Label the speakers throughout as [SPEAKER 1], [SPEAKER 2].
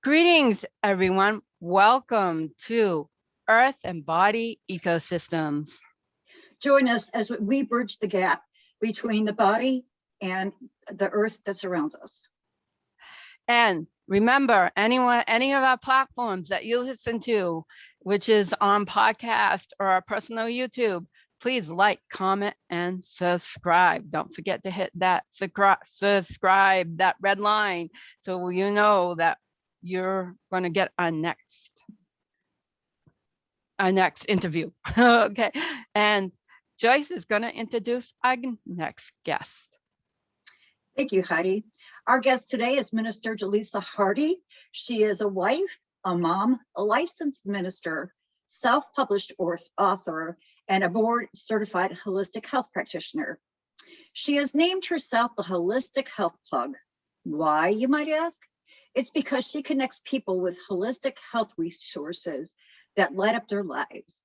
[SPEAKER 1] Greetings, everyone. Welcome to Earth and Body Ecosystems.
[SPEAKER 2] Join us as we bridge the gap between the body and the earth that surrounds us.
[SPEAKER 1] And remember, any of our platforms that you listen to, which is on podcast or our personal YouTube, please like, comment, and subscribe. Don't forget to hit that subscribe, that red line, so you know that you're going to get our next interview. Okay. And Joyce is going to introduce our next guest.
[SPEAKER 2] Thank you, Heidi. Our guest today is Minister Jalisa Hardy. She is a wife, a mom, a licensed minister, self-published author, and a board-certified holistic health practitioner. She has named herself the Holistic Health Plug. Why, you might ask? It's because she connects people with holistic health resources that light up their lives.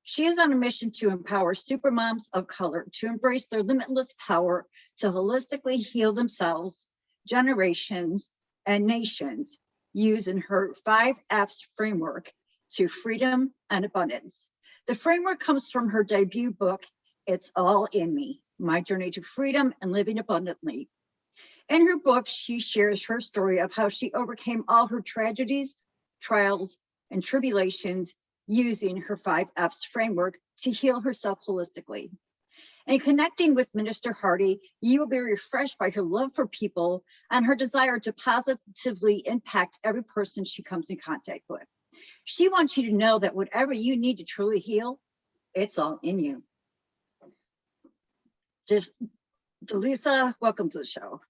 [SPEAKER 2] She is on a mission to empower supermoms of color to embrace their limitless power to holistically heal themselves, generations, and nations using her 5 F's framework to freedom and abundance. The framework comes from her debut book, It's All in Me, My Journey to Freedom and Living Abundantly. In her book, she shares her story of how she overcame all her tragedies, trials, and tribulations using her 5 F's framework to heal herself holistically. And connecting with Minister Hardy, you will be refreshed by her love for people and her desire to positively impact every person she comes in contact with. She wants you to know that whatever you need to truly heal, it's all in you. Jalisa, welcome to the show.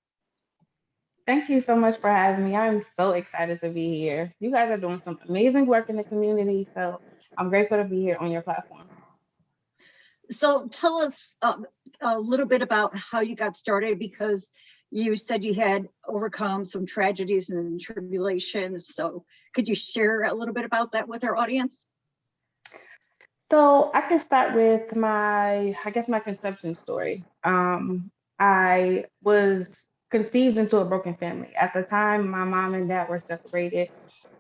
[SPEAKER 3] Thank you so much for having me. I'm so excited to be here. You guys are doing some amazing work in the community, so I'm grateful to be here on your platform.
[SPEAKER 2] So tell us a little bit about how you got started, because you said you had overcome some tragedies and tribulations. So could you share a little bit about that with our audience?
[SPEAKER 3] So I can start with my conception story. I was conceived into a broken family. At the time, my mom and dad were separated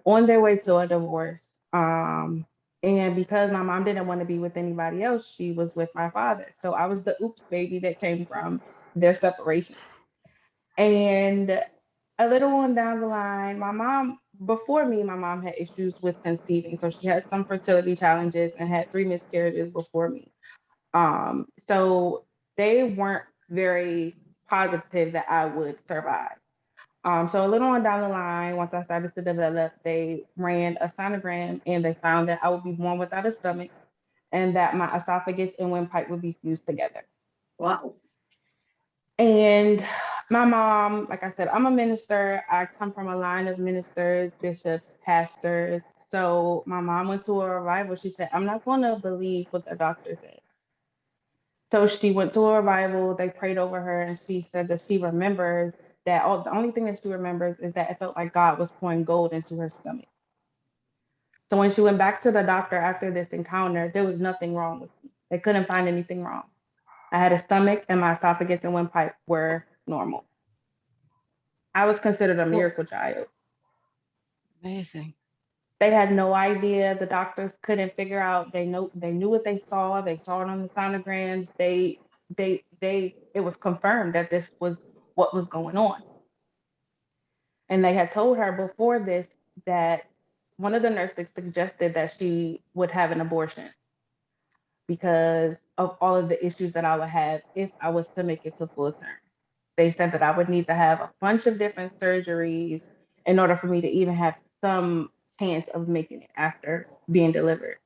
[SPEAKER 3] on their way to a divorce. Um, and because my mom didn't want to be with anybody else, she was with my father. So I was the oops baby that came from their separation. And a little on down the line, before me, my mom had issues with conceiving. So she had some fertility challenges and had 3 miscarriages before me. So they weren't very positive that I would survive. So a little on down the line, once I started to develop, they ran a sonogram and they found that I would be born without a stomach and that my esophagus and windpipe would be fused together.
[SPEAKER 2] Wow.
[SPEAKER 3] And my mom, like I said, I'm a minister. I come from a line of ministers, bishops, pastors. So my mom went to a revival. She said, I'm not going to believe what the doctor said. So she went to a revival. They prayed over her, and she said that she remembers that the only thing that she remembers is that it felt like God was pouring gold into her stomach. So when she went back to the doctor after this encounter, there was nothing wrong with me. They couldn't find anything wrong. I had a stomach, and my esophagus and windpipe were normal. I was considered a miracle child.
[SPEAKER 1] Amazing.
[SPEAKER 3] They had no idea. The doctors couldn't figure out. They knew what they saw. They saw it on the sonograms. They it was confirmed that this was what was going on. And they had told her before this that one of the nurses suggested that she would have an abortion because of all of the issues that I would have if I was to make it to full term. They said that I would need to have a bunch of different surgeries in order for me to even have some chance of making it after being delivered.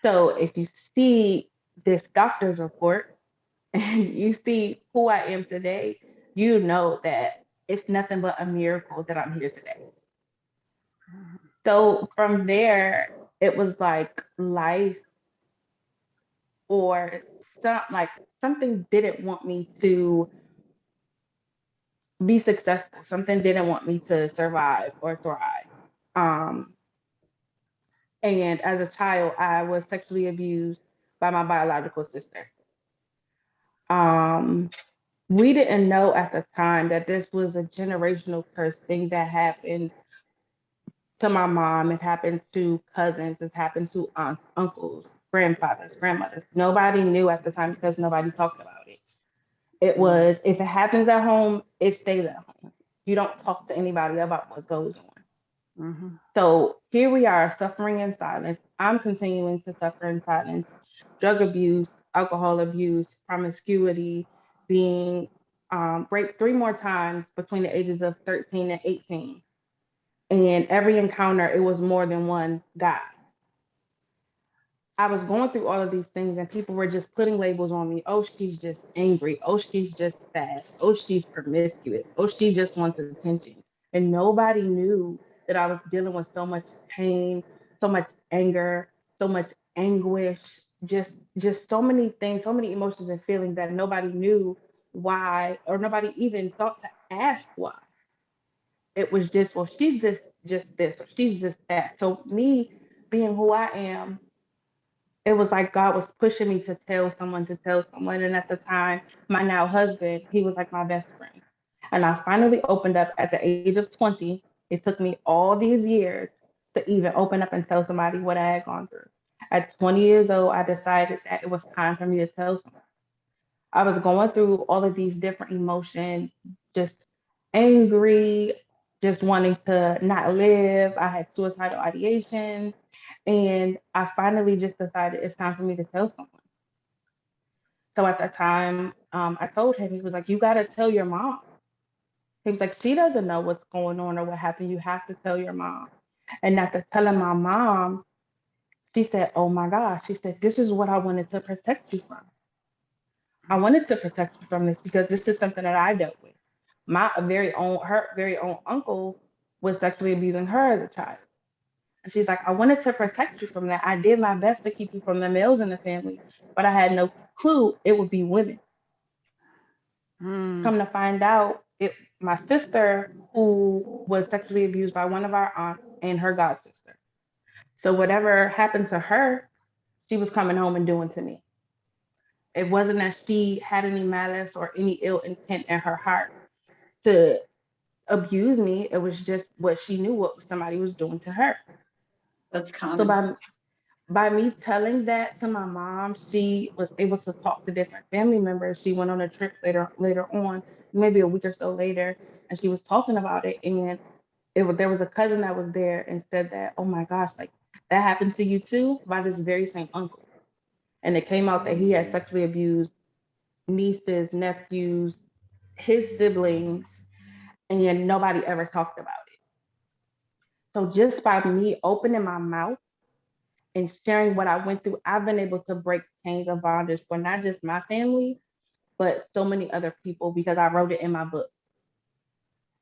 [SPEAKER 3] So if you see this doctor's report and you see who I am today, you know that it's nothing but a miracle that I'm here today. So from there, it was like life or something didn't want me to be successful. Something didn't want me to survive or thrive. Um, and as a child, I was sexually abused by my biological sister. Um, we didn't know at the time that this was a generational curse thing that happened to my mom, it happened to cousins, it's happened to aunts, uncles, grandfathers, grandmothers. Nobody knew at the time because nobody talked about it. It
[SPEAKER 1] Mm,
[SPEAKER 3] was, if it happens at home, it stays at home. You don't talk to anybody about what goes on.
[SPEAKER 1] mhm,
[SPEAKER 3] So here we are suffering in silence. I'm continuing to suffer in silence. Drug abuse, alcohol abuse, promiscuity, being raped 3 more times between the ages of 13 and 18. And every encounter, it was more than one guy. I was going through all of these things and people were just putting labels on me. Oh, she's just angry. Oh, she's just sad. Oh, she's promiscuous. Oh, she just wants attention. And nobody knew that I was dealing with so much pain, so much anger, so much anguish, just so many things, so many emotions and feelings that nobody knew why, or nobody even thought to ask why. It was just, well, she's just this, or she's just that. So me being who I am, it was like God was pushing me to tell someone. And at the time, my now husband, he was like my best friend. And I finally opened up at the age of 20. It took me all these years to even open up and tell somebody what I had gone through. At 20 years old, I decided that it was time for me to tell someone. I was going through all of these different emotions, just angry, just wanting to not live. I had suicidal ideation. And I finally just decided it's time for me to tell someone. So at that time, I told him, he was like, you got to tell your mom. He was like, she doesn't know what's going on or what happened. You have to tell your mom. And after telling my mom, she said, oh my gosh, she said, this is what I wanted to protect you from. I wanted to protect you from this because this is something that I dealt with. My very own, her very own uncle was sexually abusing her as a child. And she's like, I wanted to protect you from that. I did my best to keep you from the males in the family, but I had no clue it would be women.
[SPEAKER 1] mm,
[SPEAKER 3] Come to find out, it my sister who was sexually abused by one of our aunts and her god sister. So whatever happened to her, she was coming home and doing to me. It wasn't that she had any malice or any ill intent in her heart to abuse me. It was just what she knew what somebody was doing to her.
[SPEAKER 2] That's
[SPEAKER 3] So
[SPEAKER 2] common.
[SPEAKER 3] by me telling that to my mom, she was able to talk to different family members. She went on a trip later on, maybe a week or so later, and she was talking about it. And there was a cousin that was there and said that, oh my gosh, like that happened to you too by this very same uncle. And it came out that he had sexually abused nieces, nephews, his siblings, and nobody ever talked about it. So just by me opening my mouth and sharing what I went through, I've been able to break chains of bondage for not just my family, but so many other people because I wrote it in my book.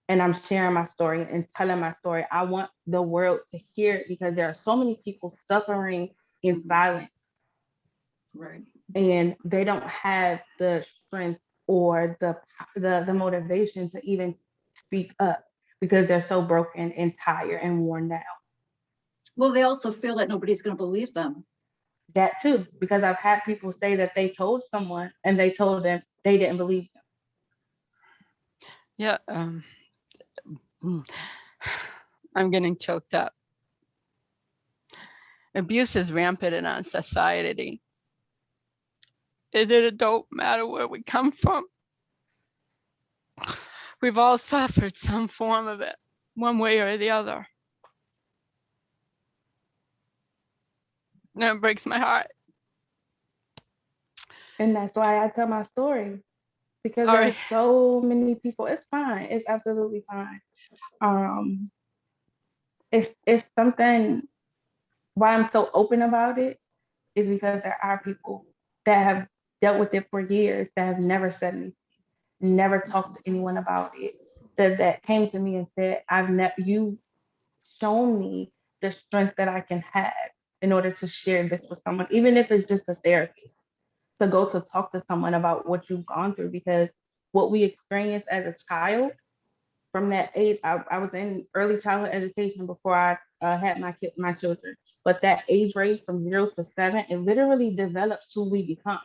[SPEAKER 3] And I'm sharing my story and telling my story. I want the world to hear it because there are so many people suffering in
[SPEAKER 2] Mhm.
[SPEAKER 3] silence
[SPEAKER 2] Right.
[SPEAKER 3] and they don't have the strength or the motivation to even speak up because they're so broken and tired and worn down.
[SPEAKER 2] Well, they also feel that nobody's going to believe them.
[SPEAKER 3] That too, because I've had people say that they told someone and they told them they didn't believe them.
[SPEAKER 1] yeah. Mm. I'm getting choked up. Abuse is rampant in our society. It don't matter where we come from. We've all suffered some form of it, one way or the other. And it breaks my heart.
[SPEAKER 3] And that's why I tell my story because there are
[SPEAKER 1] Sorry.
[SPEAKER 3] so many people. It's fine. It's absolutely fine. Um, it's something why I'm so open about it is because there are people that have dealt with it for years that have never said anything, never talked to anyone about it. That came to me and said, "I've never you shown me the strength that I can have in order to share this with someone, even if it's just a therapist, to go to talk to someone about what you've gone through because what we experience as a child from that age, I was in early childhood education before I had my children. But that age range from 0 to 7, it literally develops who we become.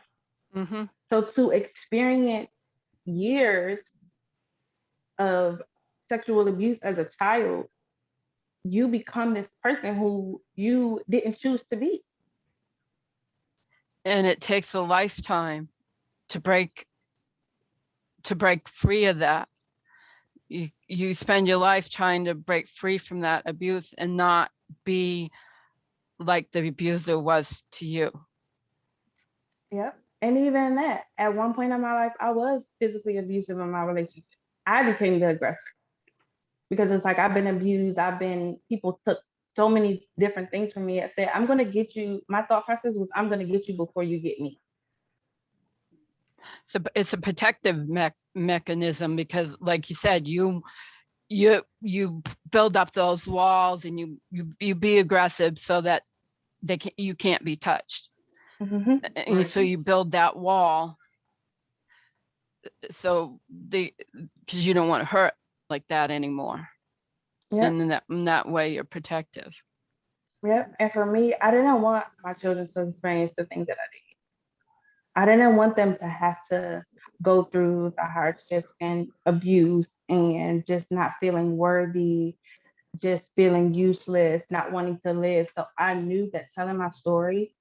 [SPEAKER 1] Mm-hmm.
[SPEAKER 3] So to experience years of sexual abuse as a child, you become this person who you didn't choose to be.
[SPEAKER 1] And it takes a lifetime to break free of that. You spend your life trying to break free from that abuse and not be like the abuser was to you.
[SPEAKER 3] Yep. And even that, at one point in my life, I was physically abusive in my relationship. I became the aggressor because it's like I've been abused. People took so many different things from me. I said, I'm going to get you. My thought process was, I'm going to get you before you get me.
[SPEAKER 1] So it's a protective mechanism because, like you said, you build up those walls and you be aggressive so that you can't be touched.
[SPEAKER 3] Mm-hmm.
[SPEAKER 1] And
[SPEAKER 2] Right.
[SPEAKER 1] so you build that wall so because you don't want to hurt like that anymore.
[SPEAKER 3] Yep.
[SPEAKER 1] And in that way you're protective.
[SPEAKER 3] Yep. And for me, I didn't want my children to experience the things that I did. I didn't want them to have to go through the hardships and abuse and just not feeling worthy, just feeling useless, not wanting to live. So I knew that telling my story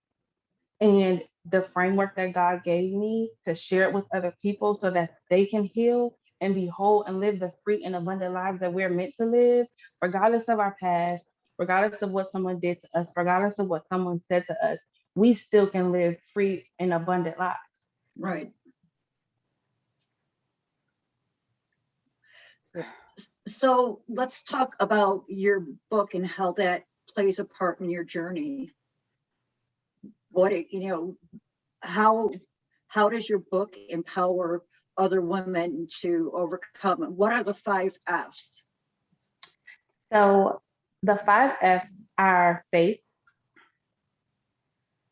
[SPEAKER 3] and the framework that God gave me to share it with other people so that they can heal and be whole and live the free and abundant lives that we're meant to live, regardless of our past, regardless of what someone did to us, regardless of what someone said to us, we still can live free and abundant lives.
[SPEAKER 2] Right.
[SPEAKER 3] Yeah.
[SPEAKER 2] So let's talk about your book and how that plays a part in your journey. How does your book empower other women to overcome? What are the 5 F's?
[SPEAKER 3] So the 5 F's are faith,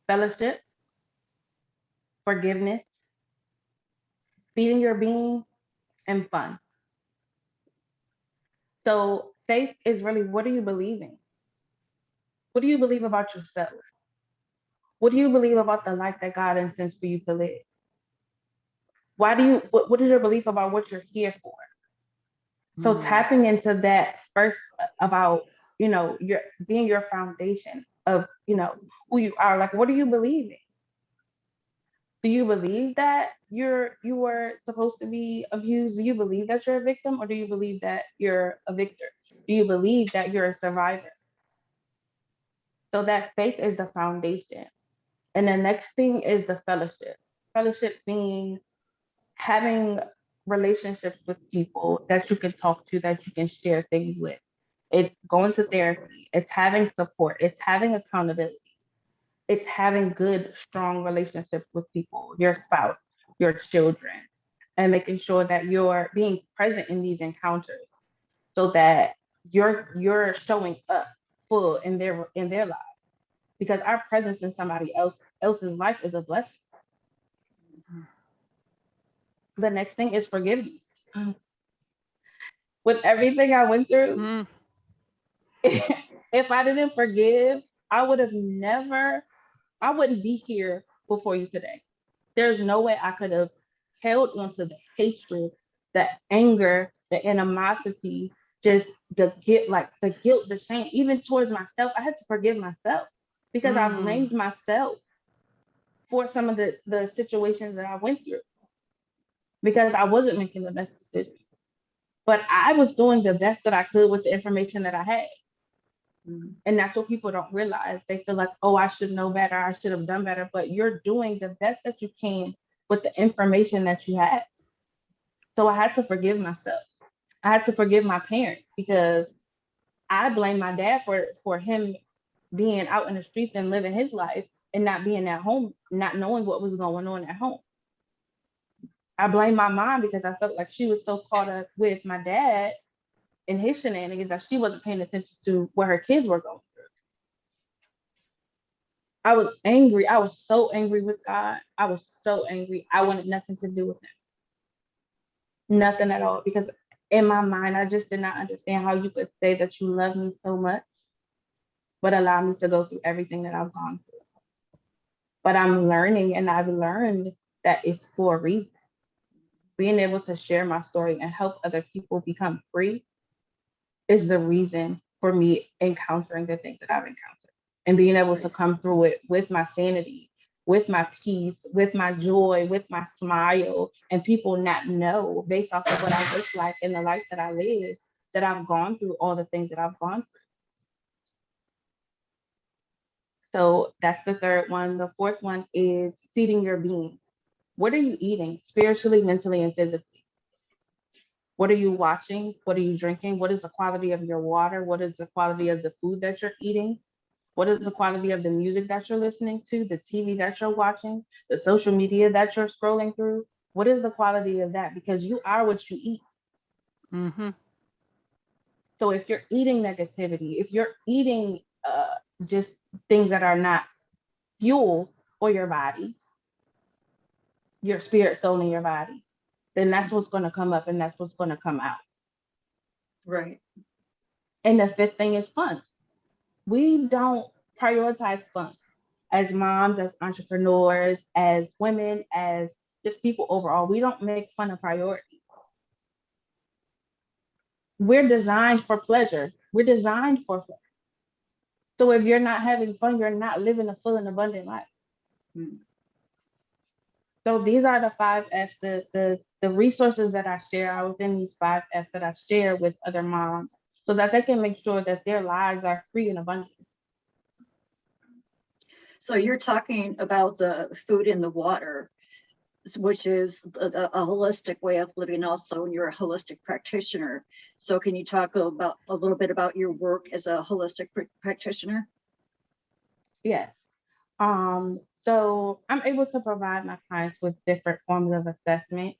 [SPEAKER 3] fellowship, forgiveness, feeding your being, and fun. So faith is really, what do you believe in? What do you believe about yourself? What do you believe about the life that God intends for you to live? What is your belief about what you're here for? So tapping into that first about, your being your foundation of, who you are. Like, what do you believe in? Do you believe that you were supposed to be abused? Do you believe that you're a victim, or do you believe that you're a victor? Do you believe that you're a survivor? So that faith is the foundation. And the next thing is the fellowship. Fellowship being having relationships with people that you can talk to, that you can share things with. It's going to therapy, it's having support, it's having accountability, it's having good, strong relationships with people, your spouse, your children, and making sure that you're being present in these encounters so that you're showing up full in their lives. Because our presence in somebody else's life is a blessing. The next thing is forgiveness. With everything I went through, if I didn't forgive, I would have never, I wouldn't be here before you today. There's no way I could have held onto the hatred, the anger, the animosity, just the guilt, the shame, even towards myself. I had to forgive myself because I blamed myself for some of the situations that I went through because I wasn't making the best decision. But I was doing the best that I could with the information that I had. And that's what people don't realize. They feel like, oh, I should know better. I should have done better. But you're doing the best that you can with the information that you had. So I had to forgive myself. I had to forgive my parents because I blame my dad for him being out in the streets and living his life and not being at home, not knowing what was going on at home. I blame my mom because I felt like she was so caught up with my dad and his shenanigans that she wasn't paying attention to what her kids were going through. I was angry. I was so angry with God. I was so angry. I wanted nothing to do with him. Nothing at all. Because in my mind, I just did not understand how you could say that you love me so much, but allow me to go through everything that I've gone through. But I'm learning, and I've learned that it's for a reason. Being able to share my story and help other people become free is the reason for me encountering the things that I've encountered and being able to
[SPEAKER 2] Right.
[SPEAKER 3] come through it with my sanity, with my peace, with my joy, with my smile, and people not know based off of what I look like and the life that I live that I've gone through all the things that I've gone through. So that's the third one. The fourth one is feeding your being. What are you eating spiritually, mentally, and physically? What are you watching? What are you drinking? What is the quality of your water? What is the quality of the food that you're eating? What is the quality of the music that you're listening to, the TV that you're watching, the social media that you're scrolling through? What is the quality of that? Because you are what you eat.
[SPEAKER 1] Mm-hmm.
[SPEAKER 3] So if you're eating negativity, if you're eating just things that are not fuel for your body, your spirit, soul, and your body, then that's what's going to come up and that's what's going to come out.
[SPEAKER 2] Right.
[SPEAKER 3] And the fifth thing is fun. We don't prioritize fun as moms, as entrepreneurs, as women, as just people overall. We don't make fun a priority. We're designed for pleasure. We're designed for fun. So if you're not having fun, you're not living a full and abundant life.
[SPEAKER 2] Mm.
[SPEAKER 3] So these are the five F's. The resources that I share are within these five F's that I share with other moms so that they can make sure that their lives are free and abundant.
[SPEAKER 2] So you're talking about the food and the water, which is a holistic way of living also, and you're a holistic practitioner. So can you talk about a little bit about your work as a holistic practitioner?
[SPEAKER 3] Yes. So I'm able to provide my clients with different forms of assessment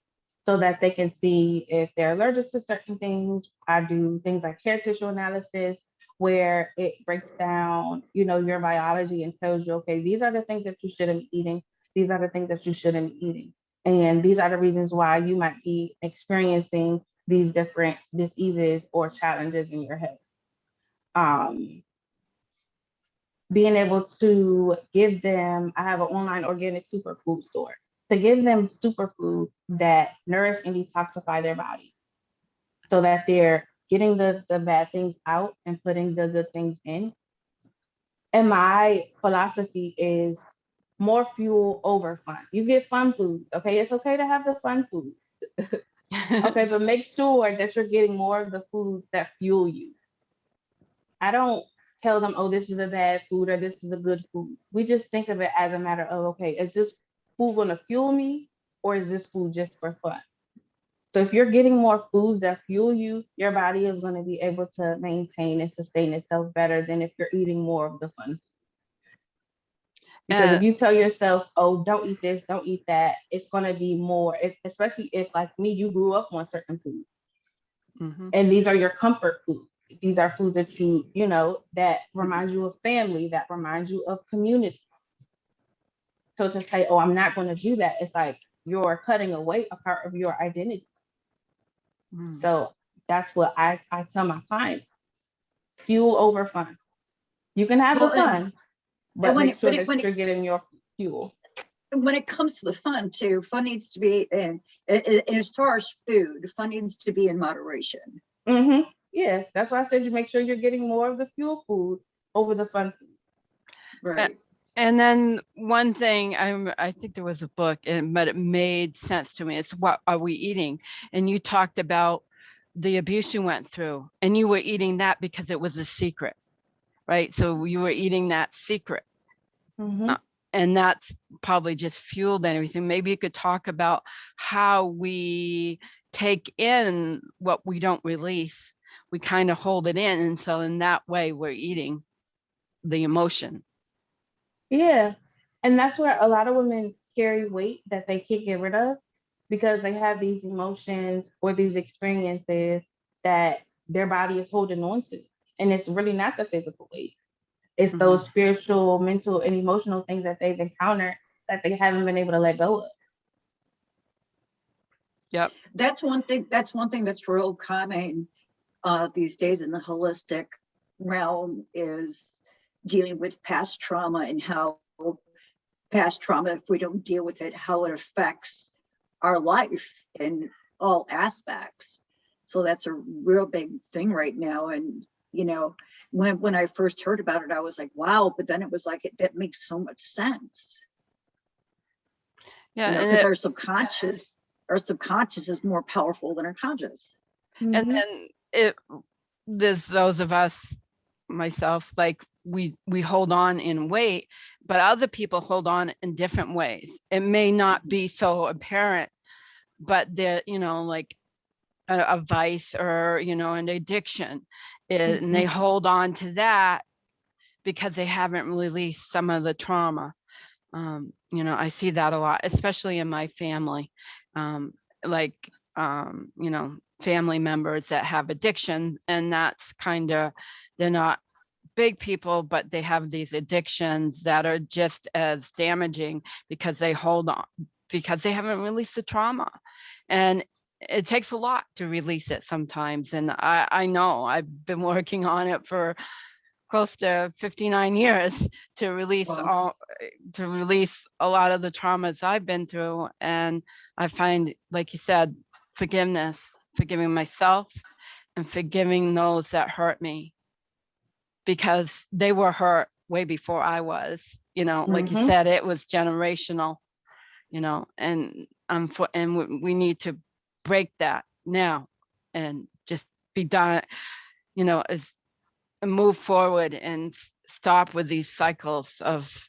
[SPEAKER 3] so that they can see if they're allergic to certain things. I do things like hair tissue analysis where it breaks down, your biology and tells you, okay, these are the things that you shouldn't be eating. These are the things that you shouldn't be eating. And these are the reasons why you might be experiencing these different diseases or challenges in your health. Um, Being able to give them, I have an online organic superfood store, to give them superfood that nourish and detoxify their body so that they're getting the bad things out and putting the good things in. And my philosophy is more fuel over fun. You get fun food, okay? It's okay to have the fun food, okay? But make sure that you're getting more of the foods that fuel you. I don't tell them, oh, this is a bad food or this is a good food. We just think of it as a matter of, okay, is this food going to fuel me or is this food just for fun? So if you're getting more foods that fuel you, your body is going to be able to maintain and sustain itself better than if you're eating more of the fun. Because if
[SPEAKER 1] And
[SPEAKER 3] you tell yourself, oh, don't eat this, don't eat that, it's going to be more, especially if, like me, you grew up on certain foods
[SPEAKER 1] mhm.
[SPEAKER 3] and these are your comfort foods. These are foods that that remind you of family, that remind you of community. So to say, oh, I'm not going to do that, it's like you're cutting away a part of your identity.
[SPEAKER 1] Mm.
[SPEAKER 3] So that's what I tell my clients, fuel over fun. You can have the
[SPEAKER 2] Well,
[SPEAKER 3] fun,
[SPEAKER 2] and
[SPEAKER 3] but make sure that you're getting your fuel.
[SPEAKER 2] when it comes to the fun too, fun needs to be in as far as food, fun needs to be in moderation.
[SPEAKER 3] Yeah, that's why I said you make sure you're getting more of the fuel food over the fun food.
[SPEAKER 1] A-
[SPEAKER 2] Right.
[SPEAKER 1] And then one thing, I think there was a book, but it made sense to me. It's what are we eating? And you talked about the abuse you went through, and you were eating that because it was a secret, right? So you were eating that secret.
[SPEAKER 3] Mm-hmm.
[SPEAKER 1] Uh, and that's probably just fueled everything. Maybe you could talk about how we take in what we don't release. We kind of hold it in. And so in that way, we're eating the emotion.
[SPEAKER 3] Yeah. And that's where a lot of women carry weight that they can't get rid of because they have these emotions or these experiences that their body is holding on to. And it's really not the physical weight. It's
[SPEAKER 1] Mhm.
[SPEAKER 3] those spiritual, mental, and emotional things that they've encountered that they haven't been able to let go of.
[SPEAKER 1] Yep.
[SPEAKER 2] That's one thing. That's one thing that's real common these days in the holistic realm is dealing with past trauma and how past trauma, if we don't deal with it, how it affects our life in all aspects. So that's a real big thing right now. And you know, when I first heard about it, I was like, wow, but then it was like, that makes so much sense,
[SPEAKER 1] Yeah,
[SPEAKER 2] because our subconscious is more powerful than our conscious.
[SPEAKER 1] and
[SPEAKER 3] Mhm.
[SPEAKER 1] then there's those of us, myself, like we hold on in weight, but other people hold on in different ways. It may not be so apparent, but they're, like a vice or, an addiction, and they
[SPEAKER 2] Mhm.
[SPEAKER 1] hold on to that because they haven't released some of the trauma. I see that a lot, especially in my family. Like, family members that have addiction, and that's kind of, they're not big people, but they have these addictions that are just as damaging because they hold on, because they haven't released the trauma. And it takes a lot to release it sometimes. And I know I've been working on it for close to 59 years to release
[SPEAKER 2] Well,
[SPEAKER 1] a lot of the traumas I've been through. And I find, like you said, forgiveness, forgiving myself and forgiving those that hurt me, because they were hurt way before I was, like you
[SPEAKER 3] Mhm.
[SPEAKER 1] said, it was generational, and we need to break that now and just be done, as and move forward and stop with these cycles of,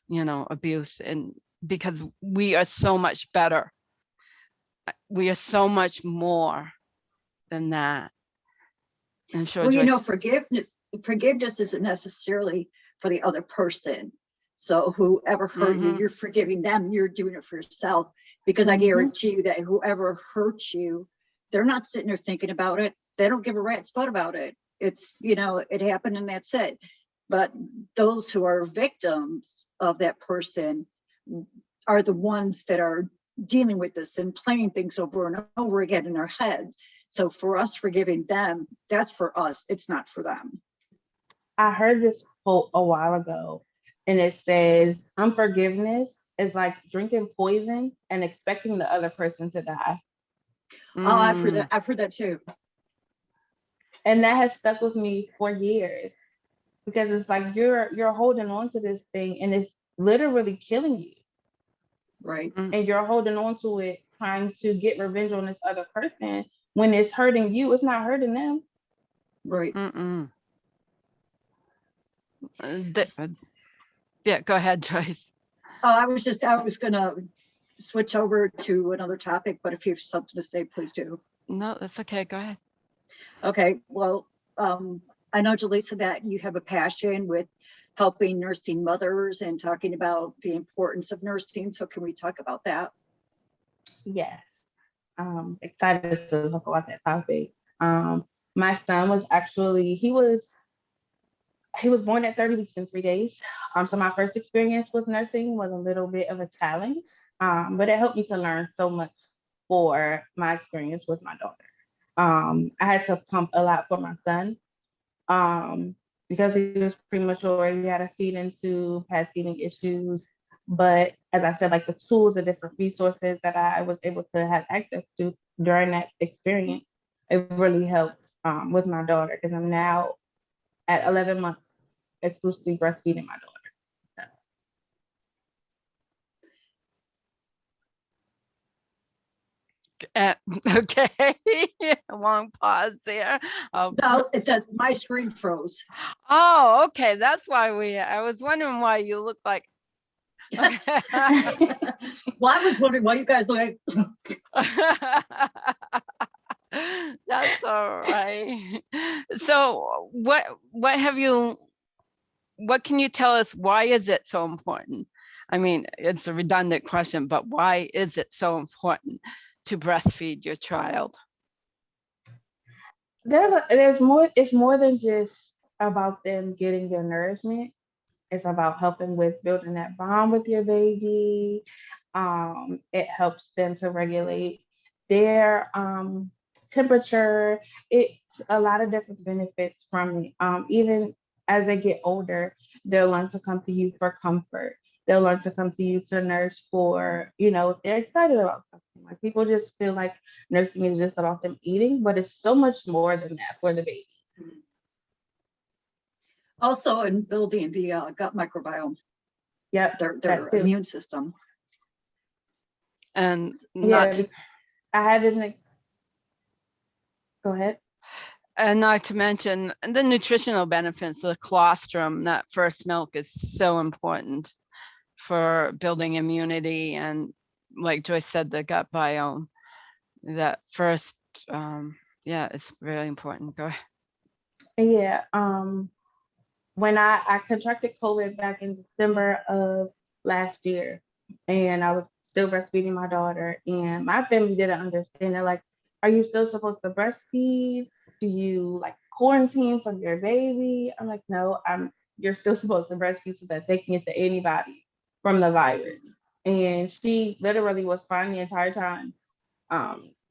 [SPEAKER 1] abuse. And because we are so much better, we are so much more than that. I'm sure
[SPEAKER 2] well,
[SPEAKER 1] Joyce.
[SPEAKER 2] forgiveness isn't necessarily for the other person. So whoever hurt you,
[SPEAKER 1] Hmm.
[SPEAKER 2] you're forgiving them. You're doing it for yourself, because I
[SPEAKER 3] Mhm.
[SPEAKER 2] guarantee you that whoever hurt you, they're not sitting there thinking about it. They don't give a rat's butt about it. It's, it happened and that's it. But those who are victims of that person are the ones that are dealing with this and playing things over and over again in their heads. So for us forgiving them, that's for us. It's not for them.
[SPEAKER 3] I heard this quote a while ago, and it says, unforgiveness is like drinking poison and expecting the other person to die.
[SPEAKER 2] Oh, I've heard
[SPEAKER 1] Mm.
[SPEAKER 2] that. I've heard that too.
[SPEAKER 3] And that has stuck with me for years, because it's like you're holding on to this thing and it's literally killing you.
[SPEAKER 2] Right.
[SPEAKER 1] Mm.
[SPEAKER 3] And you're holding on to it, trying to get revenge on this other person when it's hurting you, it's not hurting them.
[SPEAKER 2] Right.
[SPEAKER 1] Mm-mm. Yeah, go ahead, Joyce.
[SPEAKER 2] Oh, I was gonna switch over to another topic, but if you have something to say, please do.
[SPEAKER 1] No, that's okay. Go ahead.
[SPEAKER 2] Okay. Well, I know, Jalisa, that you have a passion with helping nursing mothers and talking about the importance of nursing. So can we talk about that?
[SPEAKER 3] Yes. Excited to talk about that topic. My son was actually he was born at 30 weeks and 3 days. So my first experience with nursing was a little bit of a challenge, but it helped me to learn so much for my experience with my daughter. I had to pump a lot for my son, um, because he was premature. He had a feeding tube, had feeding issues. But as I said, like the tools, the different resources that I was able to have access to during that experience, it really helped with my daughter, because I'm now at 11 months exclusively breastfeeding my daughter.
[SPEAKER 1] Uh, okay. Long pause there. Oh,
[SPEAKER 2] No, it does. My screen froze.
[SPEAKER 1] oh, okay. That's why I was wondering why you look like, okay.
[SPEAKER 2] Well, I was wondering why you guys look like.
[SPEAKER 1] That's all right. So what can you tell us? Why is it so important? I mean, it's a redundant question, but why is it so important to breastfeed your child?
[SPEAKER 3] There's more. It's more than just about them getting their nourishment. It's about helping with building that bond with your baby. It helps them to regulate their temperature. It's a lot of different benefits from it. Even as they get older, they'll learn to come to you for comfort. They'll learn to come to you to nurse for, if they're excited about something. Like people just feel like nursing is just about them eating, but it's so much more than that for the baby.
[SPEAKER 2] Also in building the gut microbiome,
[SPEAKER 3] Yep,
[SPEAKER 2] their
[SPEAKER 3] that too.
[SPEAKER 2] immune system.
[SPEAKER 1] And
[SPEAKER 3] Yeah,
[SPEAKER 1] not
[SPEAKER 3] I had an. Go ahead.
[SPEAKER 1] and not to mention the nutritional benefits, the colostrum, that first milk is so important for building immunity and, like Joyce said, the gut biome. That first, yeah, it's really important. Go ahead.
[SPEAKER 3] Yeah. When I contracted COVID back in December of last year, and I was still breastfeeding my daughter, and my family didn't understand. They're like, "Are you still supposed to breastfeed? Do you like quarantine for your baby?" I'm like, "No, I'm. You're still supposed to breastfeed so that they can get the antibodies from the virus." And she literally was fine the entire time.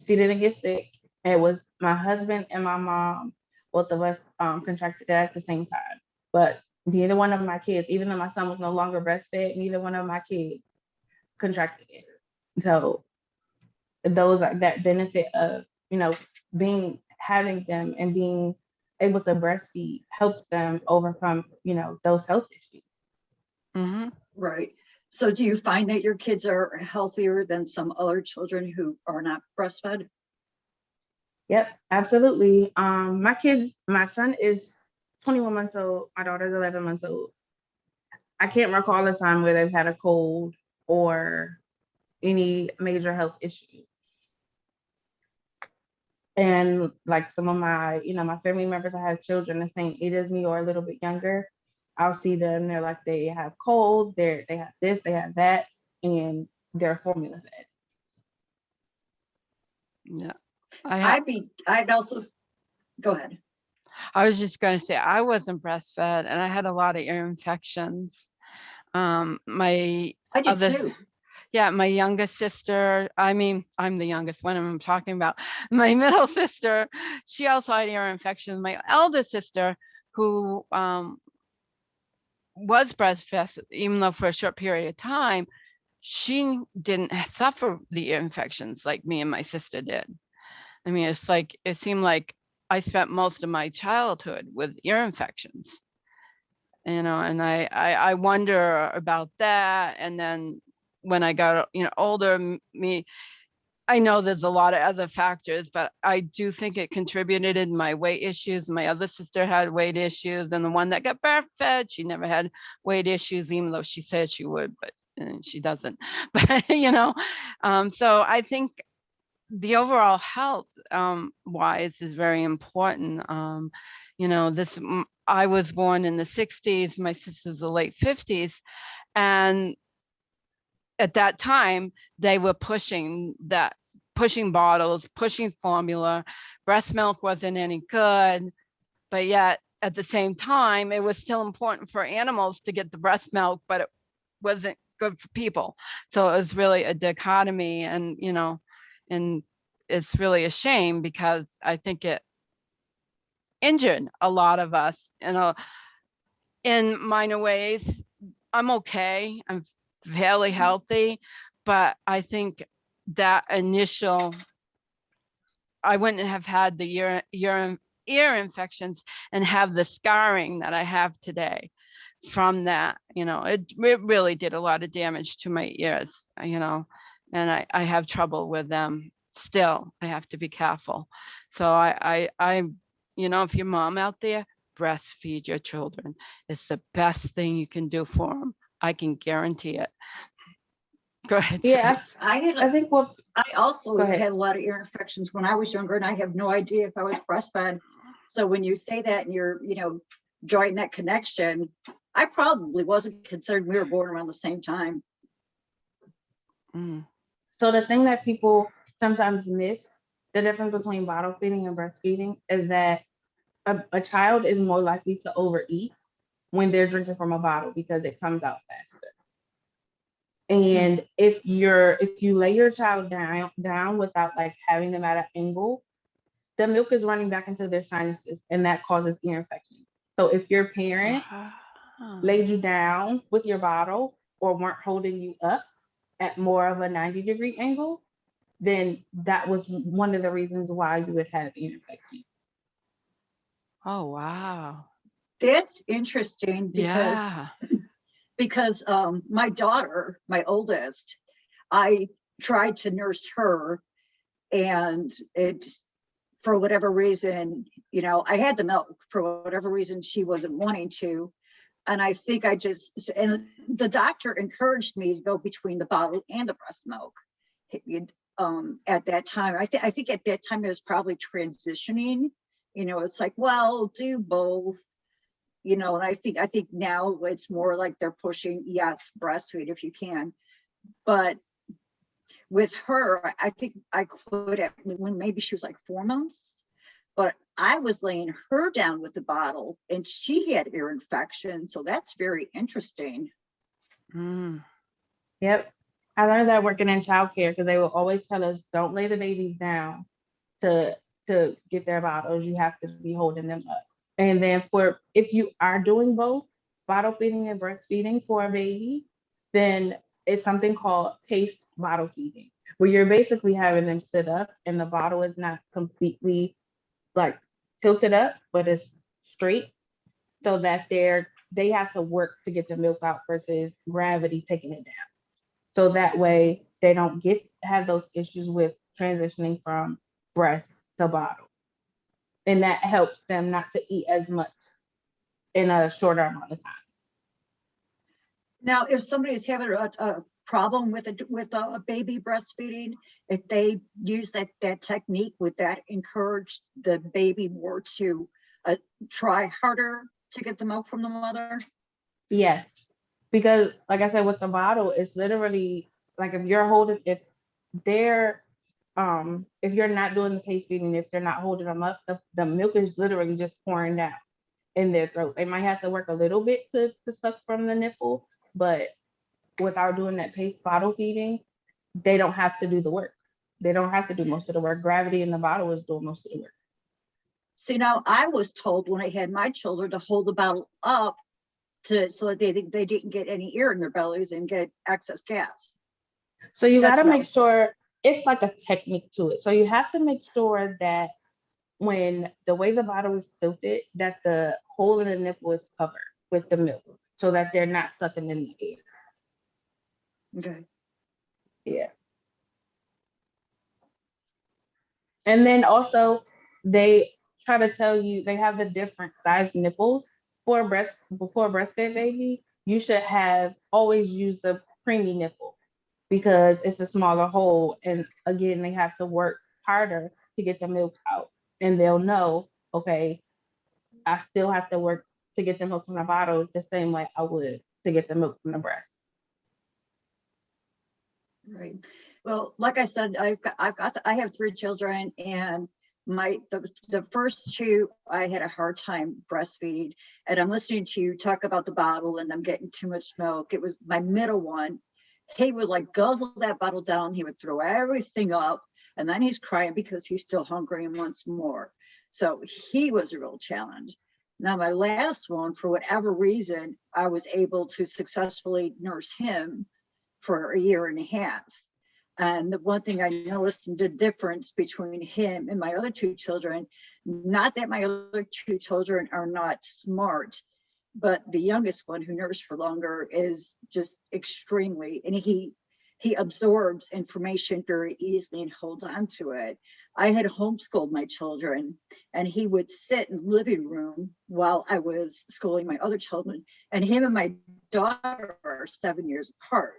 [SPEAKER 3] She didn't get sick. It was my husband and my mom, both of us contracted it at the same time. But neither one of my kids, even though my son was no longer breastfed, neither one of my kids contracted it. So those are that benefit of, you know, being having them and being able to breastfeed helps them overcome, you know, those health issues.
[SPEAKER 1] Hmm.
[SPEAKER 2] Right. So do you find that your kids are healthier than some other children who are not breastfed?
[SPEAKER 3] Yep, absolutely. My son is 21 months old, my daughter's 11 months old. I can't recall a time where they've had a cold or any major health issue. And like some of my, you know, my family members that have children the same age as me or a little bit younger, I'll see them. They're like they have colds, they have this, they have that, and they're formula fed.
[SPEAKER 1] Yeah. I
[SPEAKER 2] I'd also go ahead.
[SPEAKER 1] was just going to say I wasn't breastfed and I had a lot of ear infections. My
[SPEAKER 2] I did
[SPEAKER 1] other,
[SPEAKER 2] too.
[SPEAKER 1] yeah, my youngest sister, I mean, I'm the youngest one I'm talking about. My middle sister, she also had ear infections. My eldest sister, who was breastfed, even though for a short period of time, she didn't suffer the ear infections like me and my sister did. I mean, it's like, it seemed like I spent most of my childhood with ear infections, you know, and I wonder about that. And then when I got, you know, older, me, I know there's a lot of other factors, but I do think it contributed in my weight issues. My other sister had weight issues, and the one that got breastfed, she never had weight issues, even though she said she would, but she doesn't. But you know, so I think the overall health wise is very important. You know, I was born in the 60s, my sister's the late 50s, and at that time they were pushing bottles, pushing formula. Breast milk wasn't any good, but yet at the same time it was still important for animals to get the breast milk, but it wasn't good for people. So it was really a dichotomy, and you know, and it's really a shame because I think it injured a lot of us in minor ways. I'm okay. I'm fairly healthy, but I think that initial, I wouldn't have had the ear infections and have the scarring that I have today from that. You know, it really did a lot of damage to my ears, you know, and I have trouble with them still. I have to be careful. So you know, if your mom out there, breastfeed your children. It's the best thing you can do for them. I can guarantee it. Go ahead,
[SPEAKER 3] Yeah,
[SPEAKER 1] Joyce.
[SPEAKER 3] I think what.
[SPEAKER 2] I also
[SPEAKER 3] Go ahead.
[SPEAKER 2] had a lot of ear infections when I was younger, and I have no idea if I was breastfed. So when you say that and you're, you know, drawing that connection, I probably wasn't considered. We were born around the same time.
[SPEAKER 1] Mm.
[SPEAKER 3] So the thing that people sometimes miss, the difference between bottle feeding and breastfeeding, is that a child is more likely to overeat when they're drinking from a bottle because it comes out faster. And if you lay your child down without like having them at an angle, the milk is running back into their sinuses and that causes ear infection. So if your parent
[SPEAKER 1] Wow.
[SPEAKER 3] laid you down with your bottle or weren't holding you up at more of a 90-degree angle, then that was one of the reasons why you would have ear infection.
[SPEAKER 1] Oh, wow.
[SPEAKER 2] That's interesting
[SPEAKER 1] Yeah.
[SPEAKER 2] because my daughter, my oldest, I tried to nurse her, and it, for whatever reason, you know, I had the milk. For whatever reason, she wasn't wanting to. And I think and the doctor encouraged me to go between the bottle and the breast milk. At that time, I think at that time it was probably transitioning. You know, it's like, well, do both. You know, and I think now it's more like they're pushing, yes, breastfeed if you can. But with her, I think I could have, when maybe she was like 4 months, but I was laying her down with the bottle and she had ear infection. So that's very interesting.
[SPEAKER 1] Mm.
[SPEAKER 3] Yep. I learned that working in childcare because they will always tell us don't lay the babies down to get their bottles. You have to be holding them up. And then for if you are doing both bottle feeding and breastfeeding for a baby, then it's something called paced bottle feeding, where you're basically having them sit up and the bottle is not completely like tilted up, but it's straight so that they have to work to get the milk out versus gravity taking it down. So that way they don't have those issues with transitioning from breast to bottle. And that helps them not to eat as much in a shorter amount of time.
[SPEAKER 2] Now, if somebody is having a problem with a baby breastfeeding, if they use that technique, would that encourage the baby more to try harder to get the milk from the mother?
[SPEAKER 3] Yes. Because like I said, with the bottle, it's literally like they're if you're not doing the case feeding, if they're not holding them up, the milk is literally just pouring down in their throat. They might have to work a little bit to suck from the nipple, but without doing that paced bottle feeding, they don't have to do the work. They don't have to do most of the work. Gravity in the bottle is doing most of the work.
[SPEAKER 2] See, now I was told when I had my children to hold the bottle up so that they didn't get any air in their bellies and get excess gas.
[SPEAKER 3] So you got
[SPEAKER 2] That's
[SPEAKER 3] to
[SPEAKER 2] what I
[SPEAKER 3] make
[SPEAKER 2] was.
[SPEAKER 3] sure it's like a technique to it. So you have to make sure that when the way the bottle is tilted, that the hole in the nipple is covered with the milk so that they're not sucking in the air.
[SPEAKER 2] Okay.
[SPEAKER 3] Yeah. And then also they try to tell you they have the different size nipples for a breastfed baby. You should have always use the preemie nipple because it's a smaller hole. And again, they have to work harder to get the milk out. And they'll know, okay, I still have to work to get the milk from the bottle the same way I would to get the milk from the breast.
[SPEAKER 2] Right. Well, like I said, I have 3 children, and the first two I had a hard time breastfeeding, and I'm listening to you talk about the bottle, and I'm getting too much milk. It was my middle one. He would like guzzle that bottle down. He would throw everything up, and then he's crying because he's still hungry and wants more. So he was a real challenge. Now, my last one, for whatever reason, I was able to successfully nurse him for a year and a half. And the one thing I noticed the difference between him and my other 2 children, not that my other 2 children are not smart, but the youngest one who nursed for longer is just extremely, and he absorbs information very easily and holds on to it. I had homeschooled my children, and he would sit in the living room while I was schooling my other children, and him and my daughter are 7 years apart.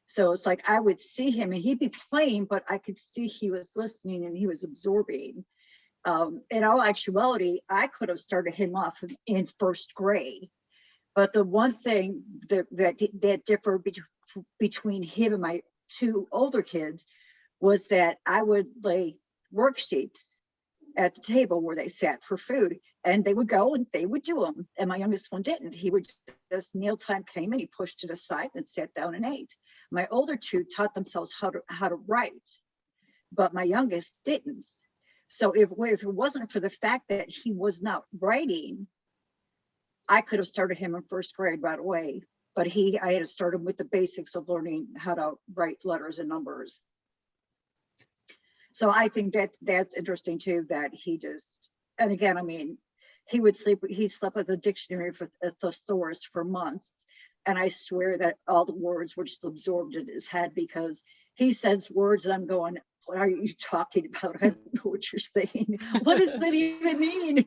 [SPEAKER 2] So it's like I would see him and he'd be playing, but I could see he was listening and he was absorbing. In all actuality, I could have started him off in first grade. But the one thing that differed between him and my 2 older kids was that I would lay worksheets at the table where they sat for food, and they would go and they would do them. And my youngest one didn't. He would just mealtime came and he pushed it aside and sat down and ate. My older 2 taught themselves how to write, but my youngest didn't. So if it wasn't for the fact that he was not writing, I could have started him in first grade right away. But I had to start him with the basics of learning how to write letters and numbers. So I think that's interesting too, that he just, and again, I mean, he slept with a dictionary for a thesaurus for months. And I swear that all the words were just absorbed in his head because he says words and I'm going, what are you talking about? I don't know what you're saying. What does that even mean?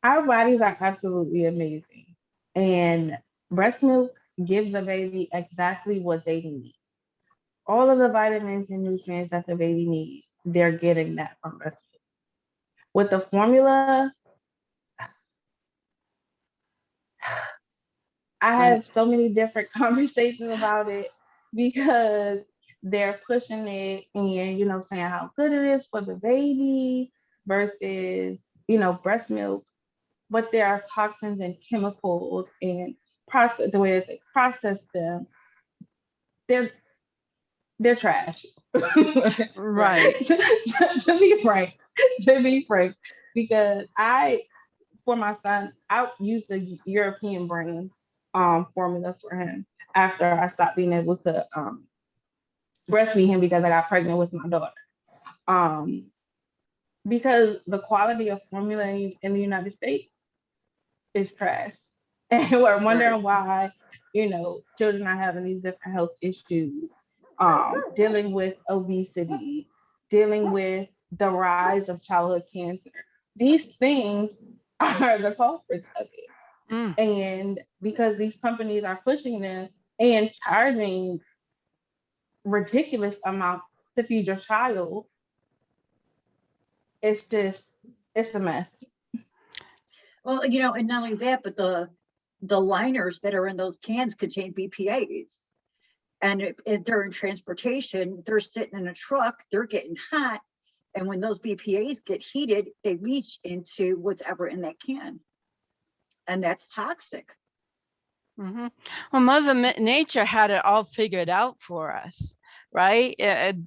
[SPEAKER 3] Our bodies are absolutely amazing. And breast milk gives the baby exactly what they need. All of the vitamins and nutrients that the baby needs, they're getting that from breast milk. With the formula, I
[SPEAKER 1] I,
[SPEAKER 3] have so many different conversations about it because they're pushing it and, saying how good it is for the baby versus, breast milk, but there are toxins and chemicals and process the way that they process them, they're they're trash.
[SPEAKER 2] Right.
[SPEAKER 1] right.
[SPEAKER 3] To be frank, to be frank, because for my son, I used the European brand formula for him after I stopped being able to breastfeed him because I got pregnant with my daughter. Um, because the quality of formula in the United States is trash. And we're
[SPEAKER 2] Right.
[SPEAKER 3] wondering why, children are having these different health issues, dealing with obesity, dealing with the rise of childhood cancer. These things are the culprits of it.
[SPEAKER 1] Mm,
[SPEAKER 3] And because these companies are pushing them and charging ridiculous amounts to feed your child, it's just, it's a mess.
[SPEAKER 2] Well, and not only that, but the liners that are in those cans contain BPA's. And if they're in transportation, they're sitting in a truck, they're getting hot. And when those BPA's get heated, they leach into whatever in that can. And that's toxic.
[SPEAKER 1] hmm Well, Nature had it all figured out for us, right?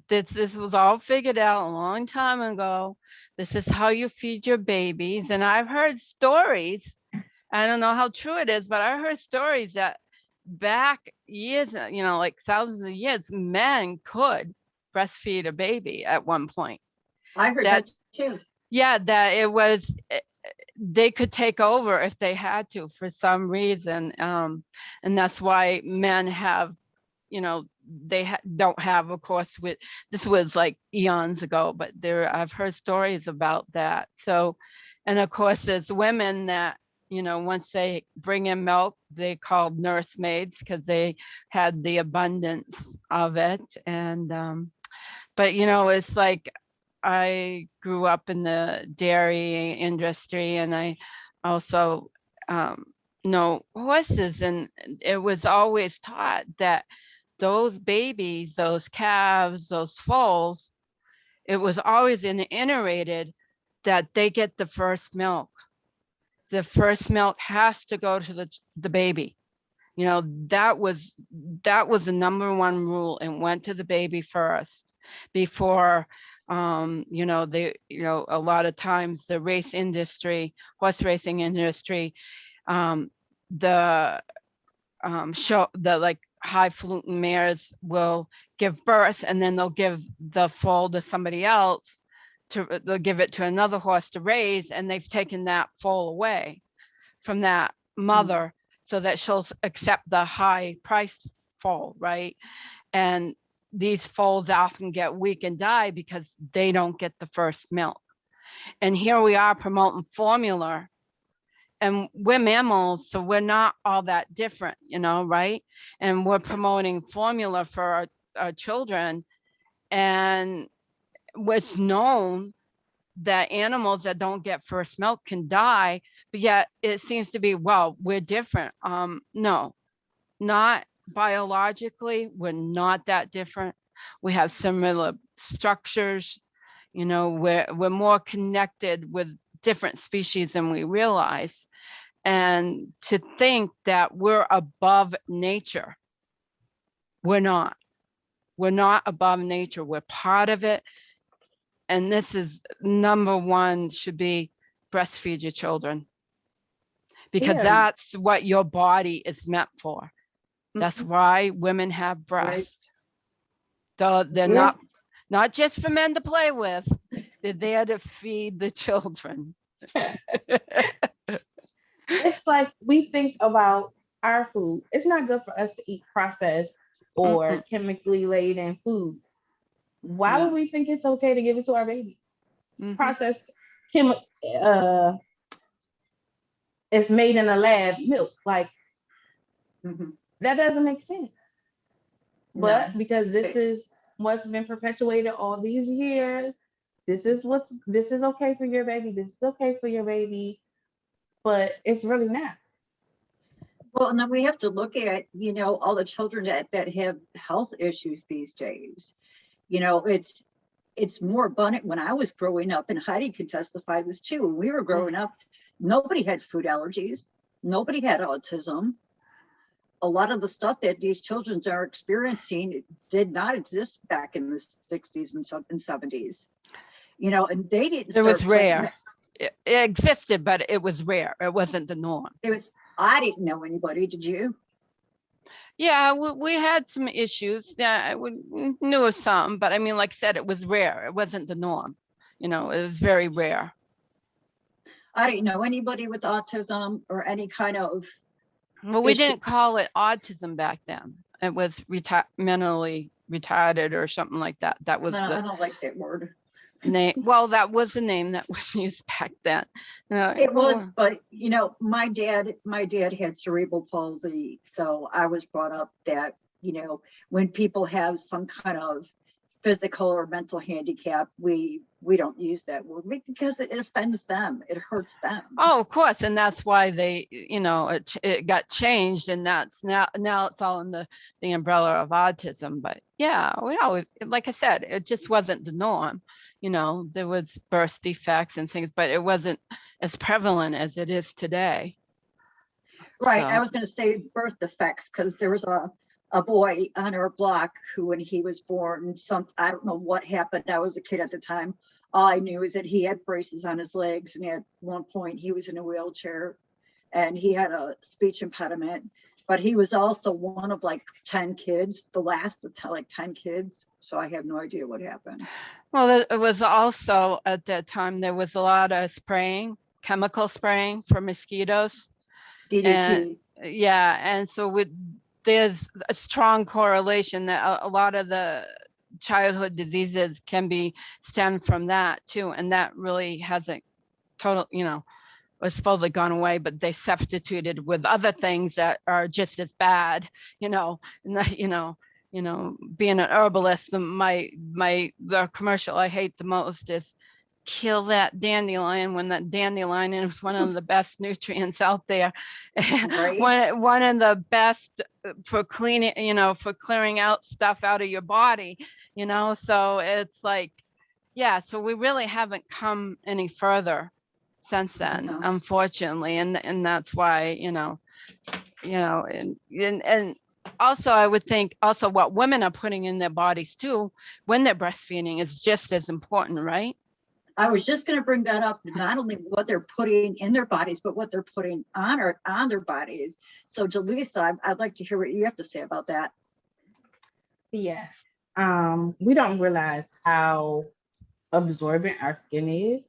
[SPEAKER 1] This was all figured out a long time ago. This is how you feed your babies. And I've heard stories. I don't know how true it is, but I heard stories that back years, like thousands of years, men could breastfeed a baby at one point.
[SPEAKER 2] I heard
[SPEAKER 1] That,
[SPEAKER 2] that too.
[SPEAKER 1] yeah, that it was, they could take over if they had to for some reason. And that's why men have, they don't have, of course, with this was like eons ago, but I've heard stories about that. So, and of course, there's women that, once they bring in milk, they called nursemaids because they had the abundance of it. And, but, it's like I grew up in the dairy industry and I also know horses. And it was always taught that those babies, those calves, those foals, it was always iterated that they get the first milk. The first milk has to go to the baby. That was the number one rule and went to the baby first before a lot of times the race industry, horse racing industry, um, the show the like highfalutin mares will give birth and then they'll give the foal to somebody else they'll give it to another horse to raise, and they've taken that foal away from that mother so that she'll accept the high priced foal, right? And these foals often get weak and die because they don't get the first milk. And here we are promoting formula, and we're mammals, so we're not all that different, right? And we're promoting formula for our children. And it's known that animals that don't get first milk can die, but yet it seems to be, well, we're different. No, not biologically, we're not that different. We have similar structures, we're more connected with different species than we realize. And to think that we're above nature, we're not. We're not above nature. We're part of it. And this is number one, should be breastfeed your children, because
[SPEAKER 3] Yeah.
[SPEAKER 1] that's what your body is meant for. That's
[SPEAKER 3] Mhm.
[SPEAKER 1] why women have
[SPEAKER 3] Right.
[SPEAKER 1] breasts. They're
[SPEAKER 3] Yeah.
[SPEAKER 1] not just for men to play with. They're there to feed the children.
[SPEAKER 3] It's like we think about our food. It's not good for us to eat processed or
[SPEAKER 1] Mm-mm.
[SPEAKER 3] chemically laden food. Why would
[SPEAKER 2] No.
[SPEAKER 3] we think it's okay to give it to our baby?
[SPEAKER 1] Mhm.
[SPEAKER 3] Processed chemi uh it's made in a lab milk. Like
[SPEAKER 2] Mhm.
[SPEAKER 3] that doesn't make sense. But
[SPEAKER 2] No.
[SPEAKER 3] because this
[SPEAKER 2] It-
[SPEAKER 3] is what's been perpetuated all these years, this is okay for your baby, this is okay for your baby, but it's really not.
[SPEAKER 2] Well, and then we have to look at, all the children that have health issues these days. It's more abundant. When I was growing up, and Heidi could testify this too, when we were
[SPEAKER 1] Mm.
[SPEAKER 2] growing up, nobody had food allergies, nobody had autism. A lot of the stuff that these children are experiencing did not exist back in the 60s and 70s. And they didn't
[SPEAKER 1] It was
[SPEAKER 2] start putting
[SPEAKER 1] rare. It existed, but it was rare. It wasn't the norm.
[SPEAKER 2] it was I didn't know anybody, did you?
[SPEAKER 1] Yeah, we had some issues. Yeah, knew of some, but I mean, like I said, it was rare. It wasn't the norm. You know, it was very rare.
[SPEAKER 2] I didn't know anybody with autism or any kind of
[SPEAKER 1] Well, we
[SPEAKER 2] issue.
[SPEAKER 1] didn't call it autism back then. It was mentally retarded or something like that. That was
[SPEAKER 2] No, I
[SPEAKER 1] the
[SPEAKER 2] don't like that word.
[SPEAKER 1] name. Well, that was the name that was used back then.
[SPEAKER 2] It
[SPEAKER 1] Oh,
[SPEAKER 2] was, but my dad had cerebral palsy, so I was brought up that, when people have some kind of physical or mental handicap, we don't use that word because it offends them, it hurts them.
[SPEAKER 1] oh, of course, and that's why they, it got changed, and that's now it's all in the umbrella of autism. But yeah, we always, like I said, it just wasn't the norm. There was birth defects and things, but it wasn't as prevalent as it is today.
[SPEAKER 2] Right. I
[SPEAKER 1] So,
[SPEAKER 2] was going to say birth defects because there was a boy on our block who, when he was born, I don't know what happened. I was a kid at the time. All I knew is that he had braces on his legs, and at one point he was in a wheelchair, and he had a speech impediment. But he was also one of like 10 kids, the last of like 10 kids. So I have no idea what happened.
[SPEAKER 1] well, it was also at that time there was a lot of spraying, chemical spraying for mosquitoes. And
[SPEAKER 2] DDT.
[SPEAKER 1] yeah, and so there's a strong correlation that a lot of the childhood diseases can be stemmed from that too. And that really hasn't total, was supposedly gone away, but they substituted with other things that are just as bad, and that, being an herbalist, the commercial I hate the most is kill that dandelion when that dandelion is one of the best nutrients out there.
[SPEAKER 2] Right.
[SPEAKER 1] one of the best for cleaning, for clearing out stuff out of your body, so it's like, yeah, so we really haven't come any further since then,
[SPEAKER 2] No.
[SPEAKER 1] unfortunately. And that's why, and also I would think also what women are putting in their bodies too when they're breastfeeding is just as important, right?
[SPEAKER 2] I was just going to bring that up, not only what they're putting in their bodies, but what they're putting on their bodies. So, Jalisa, I'd like to hear what you have to say about that.
[SPEAKER 3] Yes. We don't realize how absorbent our skin is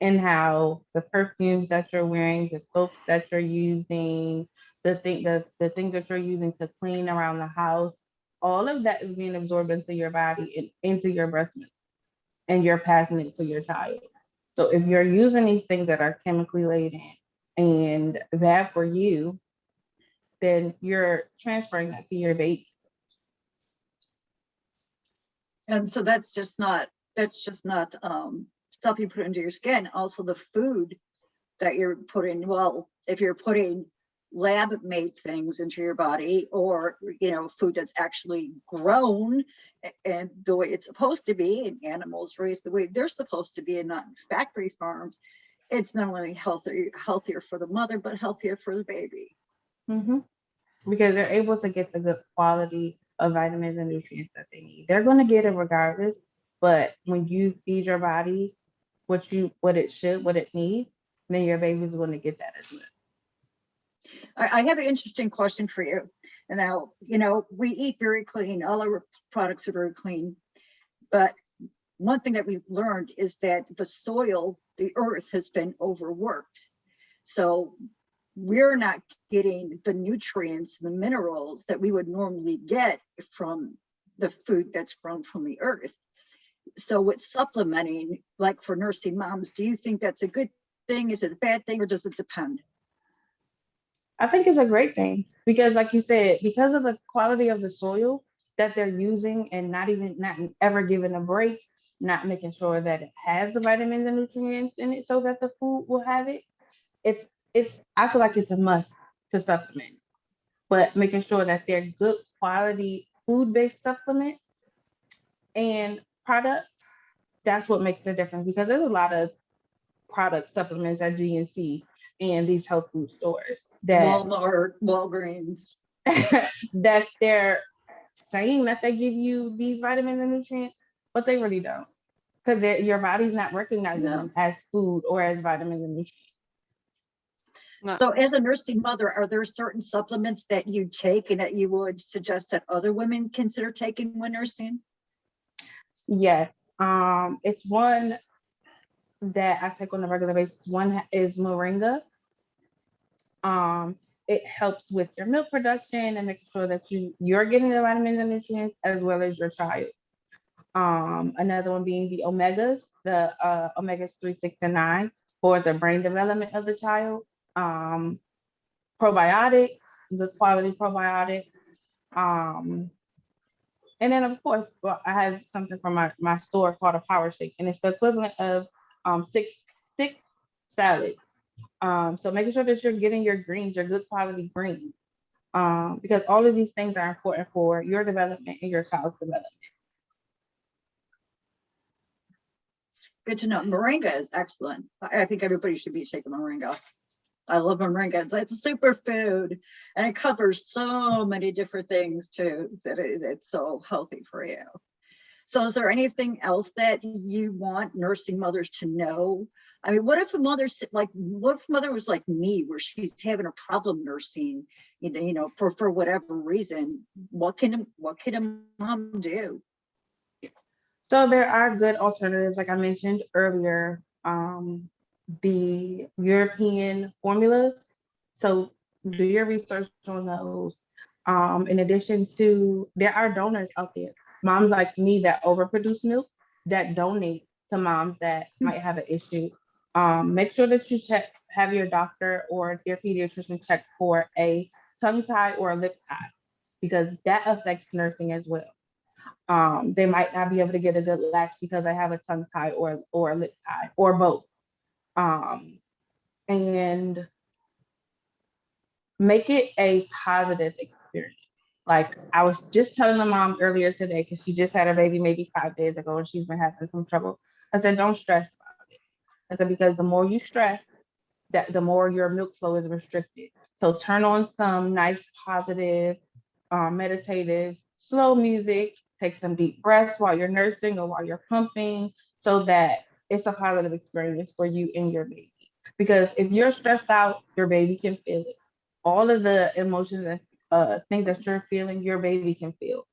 [SPEAKER 3] and how the perfumes that you're wearing, the soaps that you're using, the things that you're using to clean around the house, all of that is being absorbed into your body and into your breast milk, and you're passing it to your child. So if you're using these things that are chemically laden and bad for you, then you're transferring that to your baby.
[SPEAKER 2] And so that's just not stuff you put into your skin. Also, the food that you're putting. Well, if you're putting lab made things into your body, or food that's actually grown and the way it's supposed to be, and animals raised the way they're supposed to be, and not in factory farms, it's not only healthier for the mother, but healthier for the baby.
[SPEAKER 3] Mhm. Because they're able to get the good quality of vitamins and nutrients that they need. They're going to get it regardless, but when you feed your body what it needs, then your baby's going to get that as well.
[SPEAKER 2] I have an interesting question for you. And now, we eat very clean. All our products are very clean, but one thing that we've learned is that the soil, the earth has been overworked. So we're not getting the nutrients, the minerals that we would normally get from the food that's grown from the earth. So with supplementing, like for nursing moms, do you think that's a good thing? Is it a bad thing, or does it depend?
[SPEAKER 3] I think it's a great thing because, like you said, because of the quality of the soil that they're using and not ever giving a break, not making sure that it has the vitamins and nutrients in it so that the food will have it. It's I feel like it's a must to supplement, but making sure that they're good quality food-based supplements and products, that's what makes the difference because there's a lot of product supplements at GNC and these health food stores that
[SPEAKER 2] Walmart, Walgreens.
[SPEAKER 3] that they're saying that they give you these vitamins and nutrients, but they really don't because your body's not recognizing
[SPEAKER 2] No.
[SPEAKER 3] them as food or as vitamins and nutrients.
[SPEAKER 1] No,
[SPEAKER 2] So as a nursing mother, are there certain supplements that you take and that you would suggest that other women consider taking when nursing?
[SPEAKER 3] Yes, it's one that I take on a regular basis. One is moringa. Um, it helps with your milk production and making sure that you're getting the vitamins and nutrients as well as your child. Another one being the omegas, the omegas 3, 6, and 9 for the brain development of the child. Um, Probiotics, good quality probiotics. Um, and then of course, well, I have something from my store called a power shake, and it's the equivalent of six salads. So making sure that you're getting your greens, your good quality greens, because all of these things are important for your development and your child's development.
[SPEAKER 2] Good to know. Moringa is excellent. I think everybody should be taking moringa. I love moringa. It's a superfood, and it covers so many different things too. It's so healthy for you. So, is there anything else that you want nursing mothers to know? I mean, what if a what if a mother was like me, where she's having a problem nursing, for whatever reason? What can a mom do?
[SPEAKER 3] So there are good alternatives, like I mentioned earlier, the European formulas. So do your research on those. In addition to, there are donors out there, moms like me that overproduce milk that donate to moms that might have an issue. Make sure that you have your doctor or your pediatrician check for a tongue tie or a lip tie because that affects nursing as well. They might not be able to get a good latch because they have a tongue tie or a lip tie or both. Um, and make it a positive experience. Like I was just telling the mom earlier today because she just had her baby maybe 5 days ago and she's been having some trouble. I said, don't stress about it. I said, because the more you stress, that the more your milk flow is restricted. So turn on some nice, positive, meditative, slow music. Take some deep breaths while you're nursing or while you're pumping, so that it's a positive experience for you and your baby. Because if you're stressed out, your baby can feel it. All of the emotions and things that you're feeling, your baby can feel.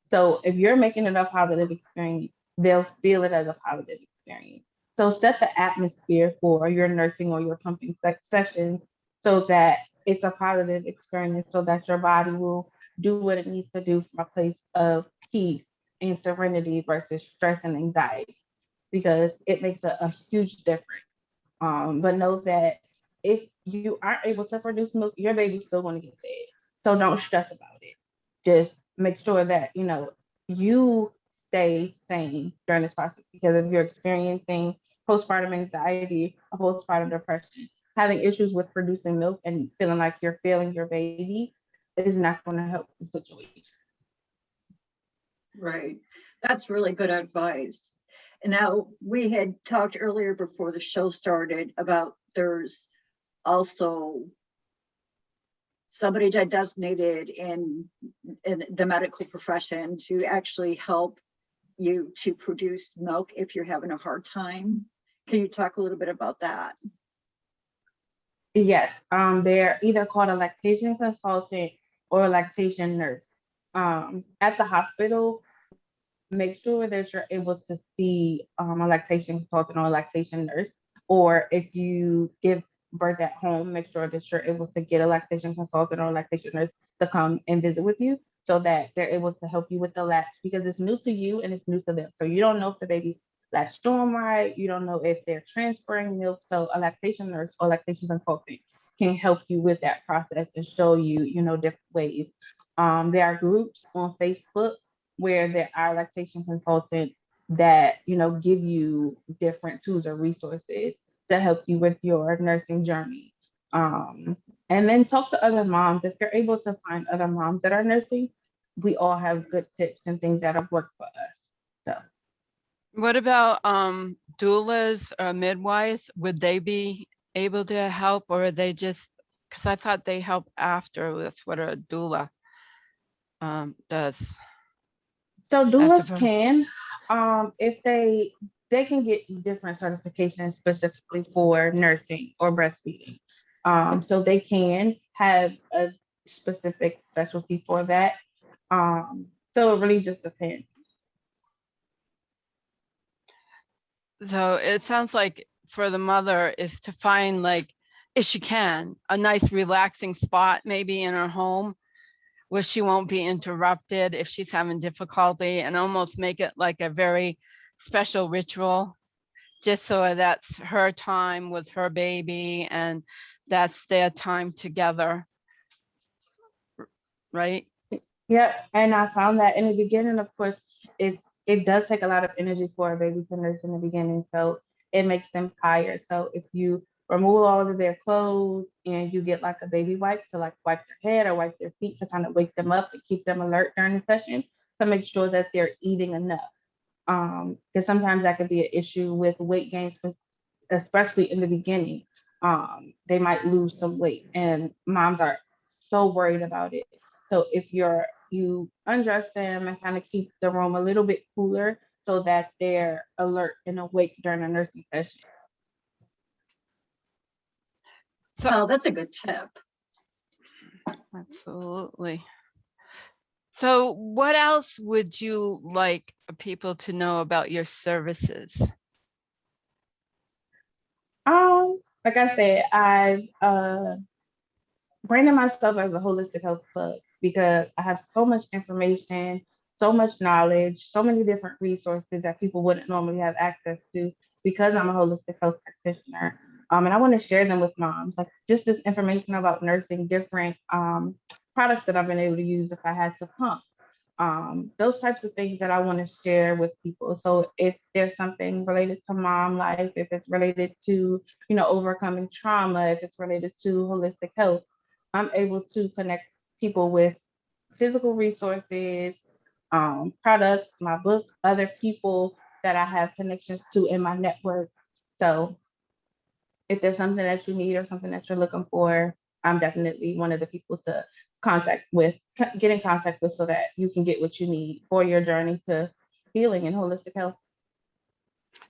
[SPEAKER 3] So if you're making it a positive experience, they'll feel it as a positive experience. So set the atmosphere for your nursing or your pumping sessions so that it's a positive experience so that your body will do what it needs to do from a place of peace and serenity versus stress and anxiety because it makes a huge difference. But know that if you aren't able to produce milk, your baby's still going to get fed. So don't stress about it. Just make sure that you stay sane during this process because if you're experiencing postpartum anxiety or postpartum depression, having issues with producing milk and feeling like you're failing your baby is not going to help the situation.
[SPEAKER 2] Right. That's really good advice. And now we had talked earlier before the show started about there's also somebody designated in the medical profession to actually help you to produce milk if you're having a hard time. Can you talk a little bit about that?
[SPEAKER 3] Yes, they're either called a lactation consultant or a lactation nurse. At the hospital, make sure that you're able to see a lactation consultant or a lactation nurse. Or if you give birth at home, make sure that you're able to get a lactation consultant or a lactation nurse to come and visit with you so that they're able to help you with the latch because it's new to you and it's new to them. So you don't know if the baby's latched on right, you don't know if they're transferring milk. So a lactation nurse or lactation consultant can help you with that process and show you, different ways. There are groups on Facebook where there are lactation consultants that, give you different tools or resources to help you with your nursing journey. Um, and then talk to other moms. If you're able to find other moms that are nursing, we all have good tips and things that have worked for us. So
[SPEAKER 1] What about doulas or midwives? Would they be able to help, or are they just, because I thought they help after with what a doula does
[SPEAKER 3] So
[SPEAKER 1] after
[SPEAKER 3] doulas
[SPEAKER 1] birth?
[SPEAKER 3] can, if they can get different certifications specifically for nursing or breastfeeding. So they can have a specific specialty for that. So it really just depends.
[SPEAKER 1] So it sounds like for the mother is to find, like, if she can, a nice relaxing spot maybe in her home where she won't be interrupted if she's having difficulty, and almost make it like a very special ritual, just so that's her time with her baby and that's their time together, right?
[SPEAKER 3] Yeah, and I found that in the beginning, of course, it does take a lot of energy for a baby to nurse in the beginning, so it makes them tired. So if you remove all of their clothes and you get like a baby wipe to like wipe their head or wipe their feet to kind of wake them up and keep them alert during the session to make sure that they're eating enough. Because sometimes that could be an issue with weight gain, especially in the beginning. They might lose some weight, and moms are so worried about it. So if you undress them and kind of keep the room a little bit cooler so that they're alert and awake during a nursing session.
[SPEAKER 1] So
[SPEAKER 2] Oh, that's a good tip.
[SPEAKER 1] absolutely. So what else would you like people to know about your services?
[SPEAKER 3] Like I said, I've branding myself as a holistic health plug because I have so much information, so much knowledge, so many different resources that people wouldn't normally have access to because I'm a holistic health practitioner. And I want to share them with moms, like just this information about nursing, different products that I've been able to use if I had to pump. Those types of things that I want to share with people. So if there's something related to mom life, if it's related to, overcoming trauma, if it's related to holistic health, I'm able to connect people with physical resources, products, my book, other people that I have connections to in my network. So if there's something that you need or something that you're looking for, I'm definitely one of the people to get in contact with so that you can get what you need for your journey to healing and holistic health.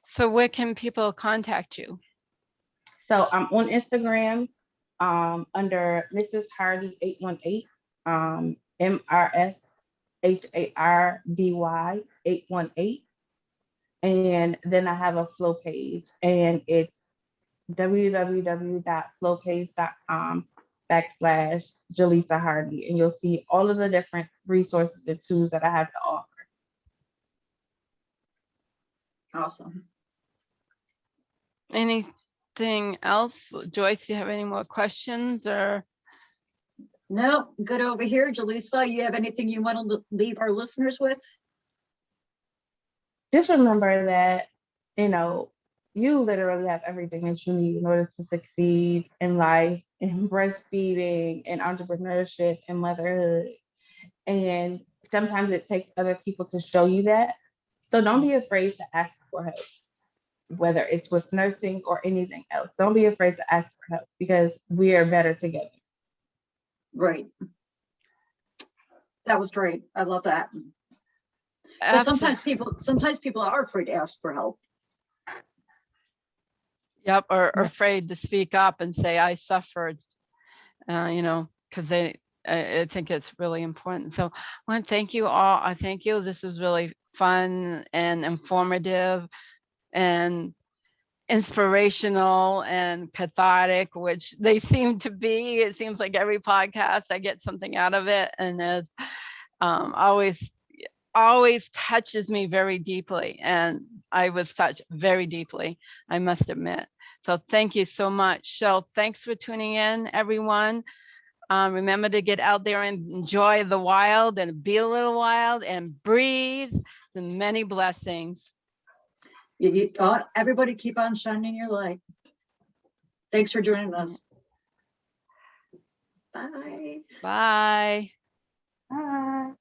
[SPEAKER 1] So where can people contact you?
[SPEAKER 3] So I'm on Instagram under Mrs. Hardy 818, MRSHARDY 818. And then I have a flow page, and it's www.flowpage.com/Jalisa Hardy. And you'll see all of the different resources and tools that I have to offer.
[SPEAKER 2] Awesome.
[SPEAKER 1] Anything else? Joyce, do you have any more questions or?
[SPEAKER 2] No, good over here. Jalisa, you have anything you want to leave our listeners with?
[SPEAKER 3] Just remember that, you literally have everything that you need in order to succeed in life, in breastfeeding, in entrepreneurship, and motherhood. And sometimes it takes other people to show you that. So don't be afraid to ask for help, whether it's with nursing or anything else. Don't be afraid to ask for help because we are better together.
[SPEAKER 2] Right. That was great. I love that. But sometimes people are afraid to ask for help.
[SPEAKER 1] Yep, or afraid to speak up and say, I suffered, because I think it's really important. So I want to thank you all. I thank you. This is really fun and informative and inspirational and cathartic, which they seem to be. It seems like every podcast I get something out of it, and is always touches me very deeply. And I was touched very deeply, I must admit. So thank you so much. So thanks for tuning in, everyone. Remember to get out there and enjoy the wild and be a little wild and breathe the many blessings.
[SPEAKER 2] Everybody keep on shining your light. Thanks for joining us. Bye.
[SPEAKER 1] Bye.
[SPEAKER 3] Bye.